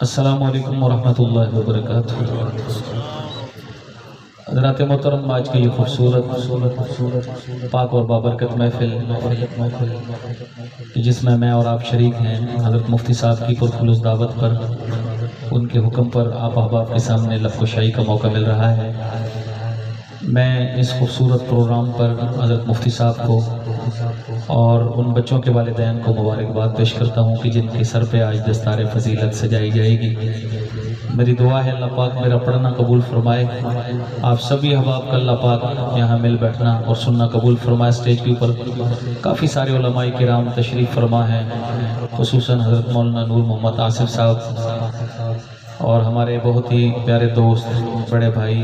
अस्सलामु अलैकुम वरहमतुल्लाहि वबरकातुहू। हज़रात मोहतरम, आज की ये खूबसूरत पाक और बाबरकत महफिल कि जिसमें मैं और आप शरीक हैं, हज़रत मुफ्ती साहब की पुरखुलूस दावत पर, उनके हुक्म पर आप अहबाब के सामने लफ्ज़-ओ-शाही का मौका मिल रहा है। मैं इस खूबसूरत प्रोग्राम पर हज़रत मुफ्ती साहब को और उन बच्चों के वालिदैन को मुबारकबाद पेश करता हूँ कि जिनके सर पे आज दस्तार फजीलत सजाई जाएगी। मेरी दुआ है अल्लाह पाक मेरा पढ़ना कबूल फरमाए, आप सभी अहबाब का अल्लाह पाक यहाँ मिल बैठना और सुनना कबूल फरमाए। स्टेज के ऊपर काफ़ी सारे उलमाए किराम तशरीफ़ फरमा हैं, खुसूसन हज़रत मौलाना नूर मोहम्मद आसिफ साहब और हमारे बहुत ही प्यारे दोस्त बड़े भाई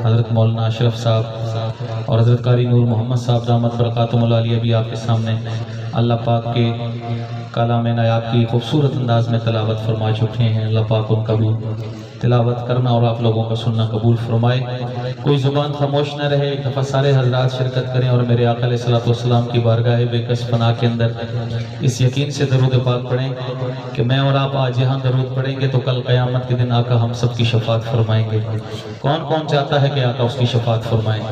हज़रत मौलाना अशरफ साहब और हज़रत कारी नूर मोहम्मद साहब दामत बरकातुहुल आलिया भी आपके सामने अल्लाह पाक के कलाम नायाब की खूबसूरत अंदाज में तिलावत फरमा चुके हैं। अल्लाह पाक उनका भी तिलावत करना और आप लोगों का सुनना कबूल फरमाए। कोई ज़ुबान खामोश न रहे, एक दफ़ा सारे हजरात शिरकत करें और मेरे आका अलैहिस्सलातु वस्सलाम की बारगाह बेकस पनाह के अंदर इस यकीन से दरूद पाक पढ़ें कि मैं और आप आज यहाँ दरूद पढ़ेंगे तो कल क़यामत के दिन आका हम सब की शफात फरमाएंगे। कौन कौन चाहता है कि आका उसकी शफात फरमाएं?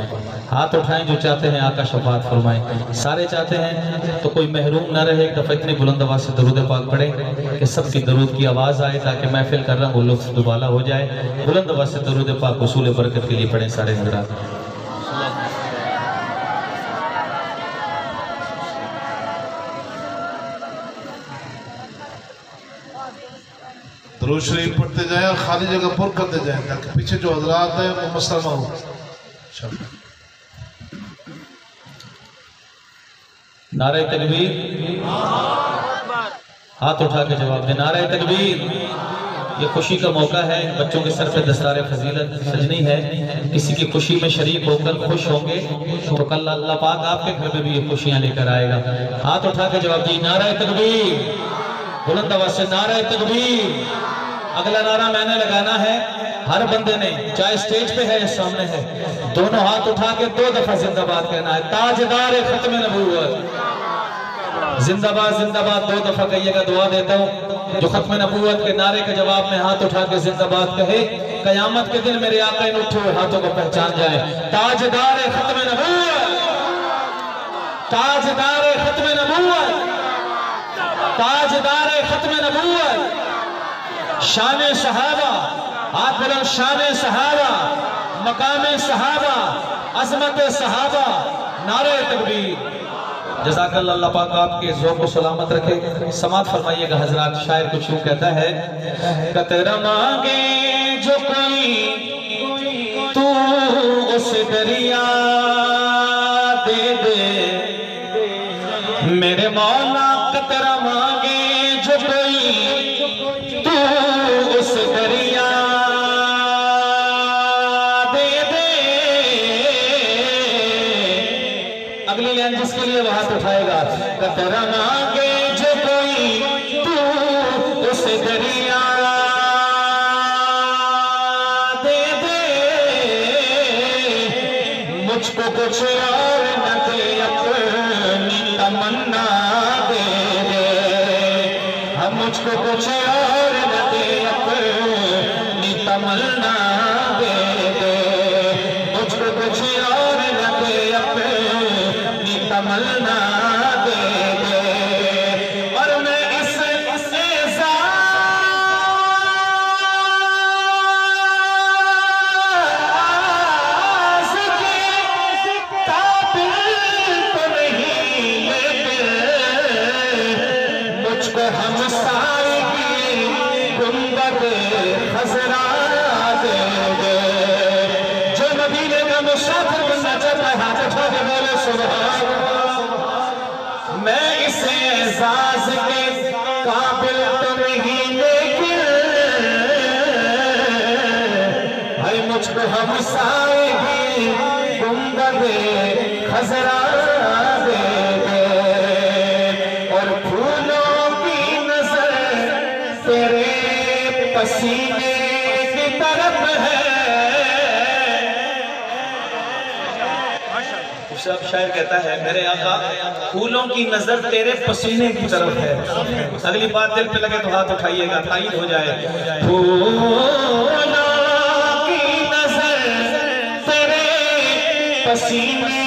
हाथ उठाएं जो चाहते हैं आका शफात फरमाएं। सारे चाहते हैं तो कोई महरूम न रहे, एक दफ़ा इतनी बुलंद आवाज़ से दरूद पाक पढ़े कि सबकी दरूद की आवाज़ आए ताकि महफिल कर रहा वो लुत्फ़ दुबाला हो जाए। बुलंद आवाज़ से दरूद पाक उसूल बरकत के लिए पढ़ें सारे हज़रात। दरूद शरीफ पढ़ते जाए और खाली जगह पुर करते जाए ताकि पीछे जो हजरात है वो मसला ना हो। नारे तकबीर, हाथ उठा के जवाब दे नारे तकबीर। ये खुशी का मौका है, बच्चों के सर पे दस्तार फजीलत सजनी है, किसी की खुशी में शरीक होकर खुश होंगे तो कल अल्लाह पाक आपके घर में भी ये खुशियां लेकर आएगा। हाथ उठा के जवाब दी नारे तकबीर, बुलंद आवाज से नारे तकबीर। अगला नारा मैंने लगाना है, हर बंदे ने चाहे स्टेज पे है या सामने है, दोनों हाथ उठा के 2 दफा जिंदाबाद कहना है। ताजदार खत्म नबूवत जिंदाबाद जिंदाबाद 2 दफा कहिएगा। दुआ देता हूँ जो खत्म नबूवत के नारे के जवाब में हाथ उठा के जिंदाबाद कहे, कयामत के दिन मेरे आका इन उठे हुए हाथों को पहचान जाए। ताजदार खत्म नबूवत, ताजदार खत्म नबूवत, ताजदार खत्म नबूवत, शान सहाबा, हाथ बुलंद, शान सहाबा, मकाम सहाबा, अजमत सहाबा, नारे तकबीर। जज़ाकल्लाह, अल्लाह पाक आपके ज़ौक़ को सलामत रखे। समात फरमाइएगा हजरात। शायर कुछ यूं कहता है, कतरा मांगे जो कोई तू उस दरिया दे दे, मेरे मौला कतरा मांगे जो कोई तू उस दरिया दे दे। अगली लाइन जिसके लिए वह हाथ उठाएगा, कतरा मांगे जो कोई तू उस दरिया दे दे, मुझको कुछ और न दे अपनी तमन्ना दे दे, हम मुझको कुछ और न दे अपनी तमन्ना दे दे, मुझको कुछ और न दे अपनी तमन्ना दे दे। और मैं इस एज़ाज़ के काबिल तो नहीं, लेकिन मुझको हमसाए की गुंबद खज़रा दे दे। जो मदीने का मुसाफिर बनना चाहता है हाथ उठा के बोले सुभान। मैं इस एज़ाज़ के काबिल तो नहीं, लेकिन भाई मुझको हमसाए की गुंबद खज़रा दे दे। और फूलों की नजर तेरे पसीने की तरफ है, सबसे अब शायर कहता है, मेरे आका फूलों की नजर तेरे पसीने की तरफ है। अगली बात दिल पे लगे तो हाथ उठाइएगा, तायीद हो जाए। फूलों की नजर तेरे पसीने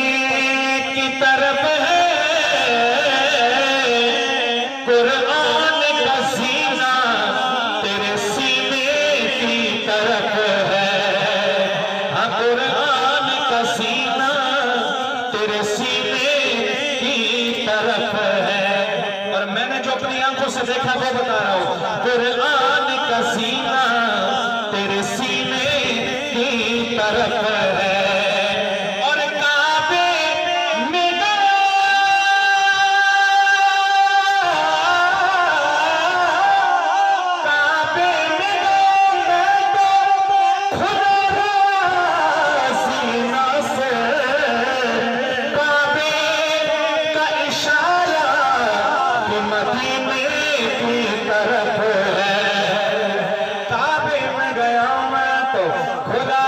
की तरफ है, कुरान का सीना तेरे सीने की तरफ है। हाँ, कुरान का सीना तेरे सीने की तरफ है। और मैंने जो अपनी आंखों से देखा वो बता रहा हूँ, कुरान का सीना तेरे सीने की तरफ है। और काबे में काबे में खुदा सीना से काबे का इशारा मदीने की तरफ है। काबे में गया मैं तो खुदा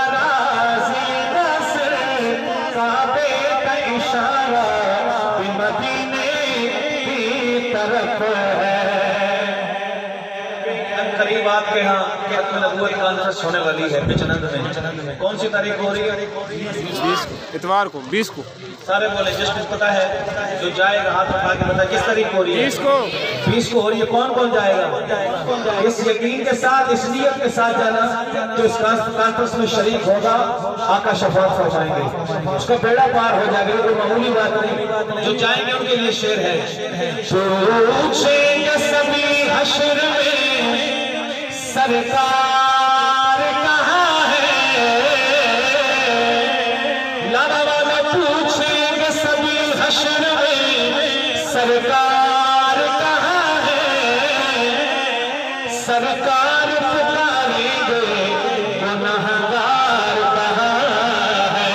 सीना से काबे का इशारा मदीने की तरफ है। करीब आपके यहाँ नबूवत कॉन्फ्रेंस होने वाली है बिचनंद में। कौन सी तारीख हो रही है? 20 इतवार को 20 को। सारे बोले जिसको पता है जो जाएगा हाथ उठा के बता किस तारीख हो रही है? 20 को। 20 को हो रही है। कौन कौन जाएगा? इस यकीन के साथ, इस नियत के साथ जाना जो इस कॉन्फ्रेंस में शरीक होगा आका शफाअत फरमाएंगे, उसका बेड़ा पार हो जाएगा। कोई मामूली बात नहीं। जो जाएंगे उनके लिए शेर है। पूछेंगे सभी हश्र में सरकार कहाँ है, लाला वाला पूछेंगे सभी हश्र में सरकार कहाँ है। सरकार पुकारेंगे गुनहगार कहाँ है।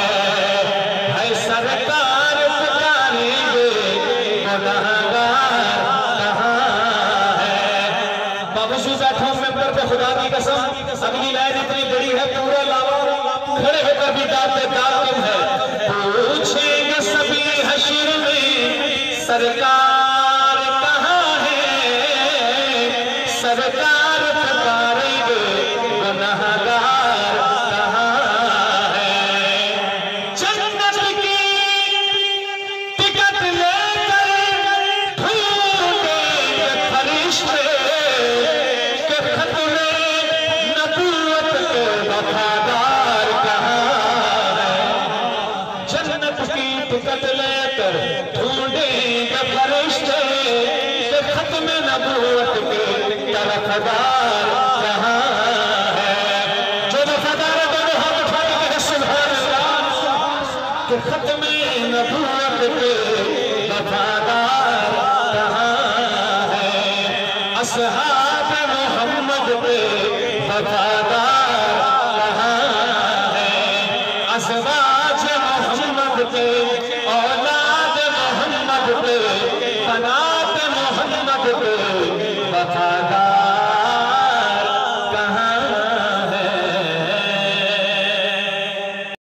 सरकार पुकारेंगे गुनहगार कहाँ है। बाबूजी बैठो मेंबर पे खुदा की कसम, अगली लाइन इतनी बड़ी है पूरा लावा खड़े होकर भी दाते दाल कम है। पूछेंगे सभी हश्र में सरकार कहाँ है। सरकार पुकारेंगे गुनहगार कहाँ है। जन्नत की टिकट लेकर ढूंढेंगे फरिश्ते के खतरे नबूवत के वफादार कहाँ है। जन्नत की टिकट लेकर ढूंढेंगे फरिश्ते के खत्म नबूवत के तरफदार कहाँ है। जो वफादार है दोनों हाथ उठा के कहे सुभान अल्लाह के खत्म नबूवत के वफादार कहाँ है। असहाब मोहम्मद के वफादार